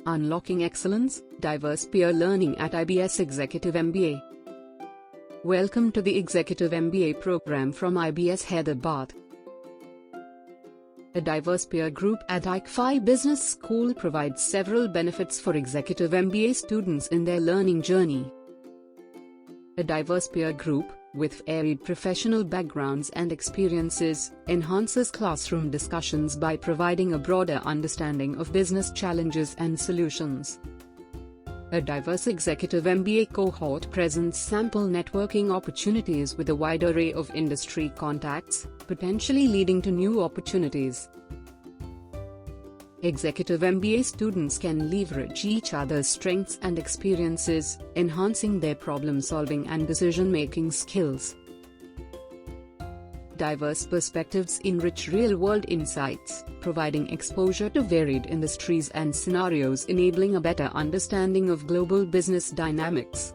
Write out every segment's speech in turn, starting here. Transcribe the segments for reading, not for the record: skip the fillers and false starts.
Unlocking Excellence, Diverse Peer Learning at IBS Executive MBA. Welcome to the Executive MBA program from IBS Hyderabad. A diverse peer group at ICFI Business School provides several benefits for Executive MBA students in their learning journey. A diverse peer group, with varied professional backgrounds and experiences, enhances classroom discussions by providing a broader understanding of business challenges and solutions. A diverse Executive MBA cohort presents sample networking opportunities with a wide array of industry contacts, potentially leading to new opportunities. Executive MBA students can leverage each other's strengths and experiences, enhancing their problem-solving and decision-making skills. Diverse perspectives enrich real-world insights, providing exposure to varied industries and scenarios, enabling a better understanding of global business dynamics.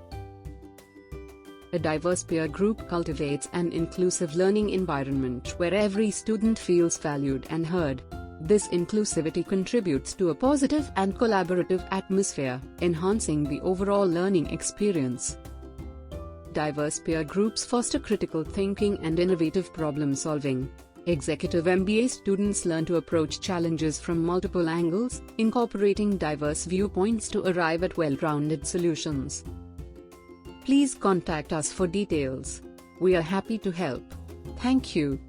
A diverse peer group cultivates an inclusive learning environment where every student feels valued and heard. This inclusivity contributes to a positive and collaborative atmosphere, enhancing the overall learning experience. Diverse peer groups foster critical thinking and innovative problem-solving. Executive MBA students learn to approach challenges from multiple angles, incorporating diverse viewpoints to arrive at well-rounded solutions. Please contact us for details. We are happy to help. Thank you.